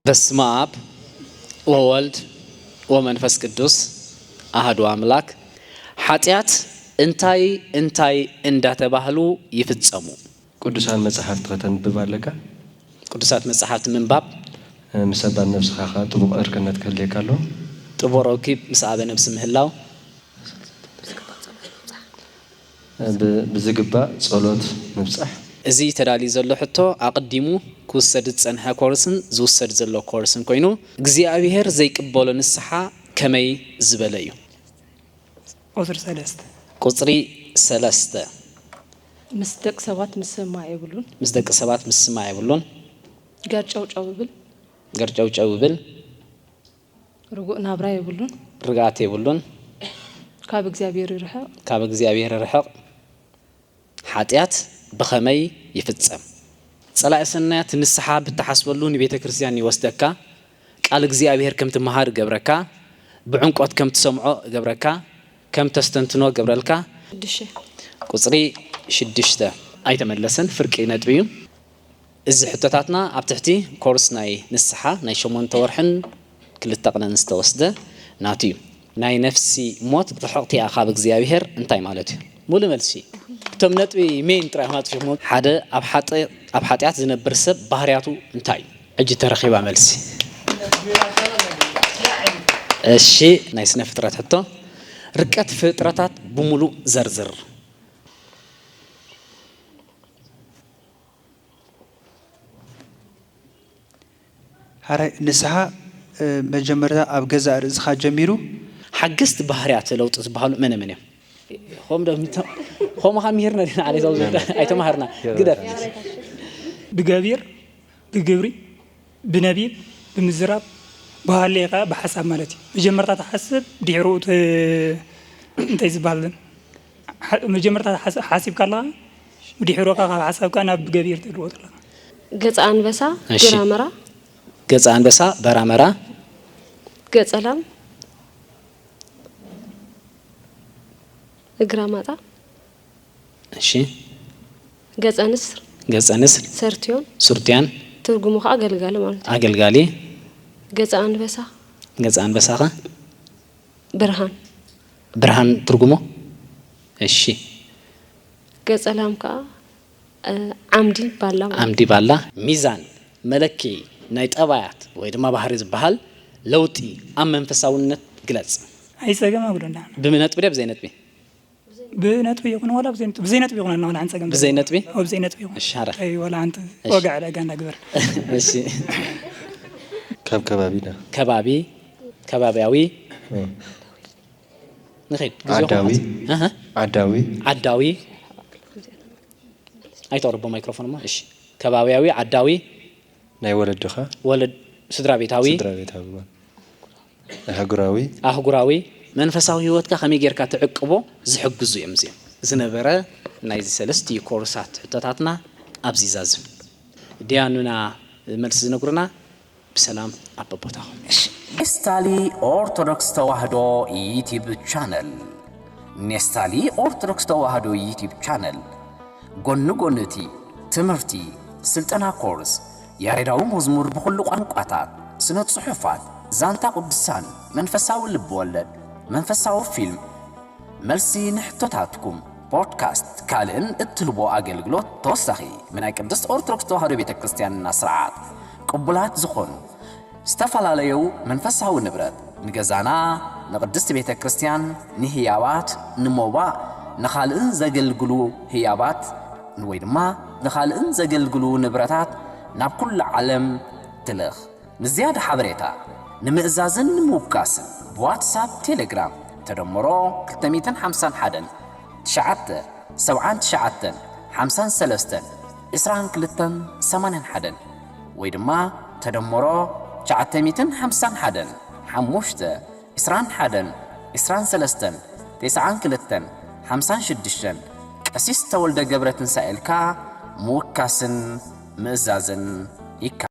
በስመ አብ ወወልድ ወመንፈስ ቅዱስ አሐዱ አምላክ። ኃጢአት እንታይ እንዳተባህሉ ይፍጸሙ። ቅዱሳን መጽሐፍት ከተንብብ ኣለካ? ቅዱሳት መጽሐፍት ምንባብ ምሰባን ነፍስኻ ጥቡቕ እርክነት ክህልየካ ኣሎ። ጥቡቕ ረኪብ ምስ ኣበ ነብሲ ምህላው ብዝግባእ ጸሎት ምብጻሕ። እዚ ተዳልዩ ዘሎ ሕቶ ኣቅዲሙ ክውሰድ ዝጸንሐ ኮርስን ዝውሰድ ዘሎ ኮርስን ኮይኑ እግዚአብሔር ዘይቅበሎ ንስሓ ከመይ ዝበለ እዩ? ቁጽሪ 3 ምስ ደቂ ሰባት ምስማዕ ይብሉን ምስ ደቂ ሰባት ምስማዕ ይብሉን ገርጨውጨው ይብል ርጉእ ናብራ ይብሉን ርጋት ይብሉን ካብ እግዚአብሔር ይርሕቕ ኃጢአት በኸመይ ይፍጸም? ጸላእ ሰናያት ንስሓ ብተሓስበሉ ንቤተ ክርስቲያን ይወስደካ። ቃል እግዚአብሔር ከም ትመሃር ገብረካ፣ ብዕንቆት ከም ትሰምዖ ገብረካ፣ ከም ተስተንትኖ ገብረልካ። ቁጽሪ 6 ኣይተመለሰን ፍርቂ ነጥብ እዩ። እዚ ሕቶታትና ኣብ ትሕቲ ኮርስ ናይ ንስሓ ናይ 8 ወርሕን 2 ቀንን ዝተወስደ ናቱ እዩ። ናይ ነፍሲ ሞት ርሕቕቲኣ ካብ እግዚአብሔር እንታይ ማለት እዩ? ሙሉ መልሲ እቶም ነጥቢ ሜን ጥራይ ማጥፍሞ ሓደ ኣብ ኃጢአት ዝነብር ሰብ ባህርያቱ እንታይ እጅ ተረኺባ መልሲ። እሺ ናይ ስነ ፍጥረት ሕቶ ርቀት ፍጥረታት ብሙሉ ዘርዝር። ሃራይ ንስሓ መጀመርታ ኣብ ገዛ ርእስኻ ጀሚሩ ሓገስቲ ባህርያት ለውጥ ዝበሃሉ መነ እዮም? هم خميرنا دينا عليه زوجة أي تمهرنا قدر بجابير بجبري بنبي بمزراب بهالليقة بحسب مالتي مجمرة تحسب ديروت انت يزبالن مجمرة حاسب كلا وديروك حسب كان بجابير تروت لا قص أنبسا برامرة قص أنبسا برامرة قص ألم إجراماتا እሺ ገጸ ንስር ሰርቲዮን ትርጉሙ አገልጋሊ ማለት ነው። አገልጋሊ ገጸ አንበሳ ብርሃን ትርጉሙ እሺ። ገጸ ላምካ ዓምዲ ባላ ሚዛን መለኪ ናይ ጠባያት ወይ ድማ ባህሪ ዝበሃል ለውጢ ኣብ መንፈሳውነት ግለጽ። አይሰገማ ጉዳና በመነጥብ ደብ ዘይነጥብ بنتبي يكون ولا بزينت بيكون أنا ولا عنسى جنب بزينت بي أو بزينت بيكون الشارع أي ولا أنت وقع على جنب أكبر ماشي كبابي نخيل عداوي أي تعرف بميكروفون ما إيش كبابي عداوي ناي ولد سدرا بيتاوي أهجراوي መንፈሳዊ ህይወትካ ከመይ ጌርካ ትዕቅቦ ዝሕግዙ እዮም እዚኦም ዝነበረ ናይ ሰለስቲ ኮርሳት ሕቶታትና ኣብዚ ዛዝም ዲያኑና መልስ ዝነግሩና በሰላም አበቦታው። ኔስታሊ ኦርቶዶክስ ተዋህዶ ዩቲዩብ ቻነል ኔስታሊ ኦርቶዶክስ ተዋህዶ ዩቲዩብ ቻነል ጎንጎንቲ ትምህርቲ ስልጠና ኮርስ ያሬዳዊ መዝሙር በሁሉ ቋንቋታት ስነ ጽሑፋት ዛንታ ቅዱሳን መንፈሳዊ ልብ ወለድ መንፈሳዊ ፊልም መልሲ ንሕቶታትኩም ፖድካስት ካልእን እትህቦ አገልግሎት ተወሳኺ ምናይ ቅድስት ኦርቶዶክስ ተዋህዶ ቤተክርስቲያንና ስርዓት ቅቡላት ዝኾኑ ዝተፈላለዩ መንፈሳዊ ንብረት ንገዛና ንቅድስት ቤተክርስቲያን ንህያባት ንሞባ ንኻልእን ዘገልግሉ ህያባት ወይ ድማ ንኻልእን ዘገልግሉ ንብረታት ናብ ኩሉ ዓለም ትልኽ። ንዝያዳ ሓበሬታ ንምእዛዝን ንምውቃስን በዋትሳፕ ቴሌግራም ተደምሮ 251 979 53 2281 ወይ ድማ ተደምሮ 951 5 21 23 92 56 ቀሲስ ተወልደ ገብረ ትንሳኤልካ ምውካስን ምእዛዝን ይካ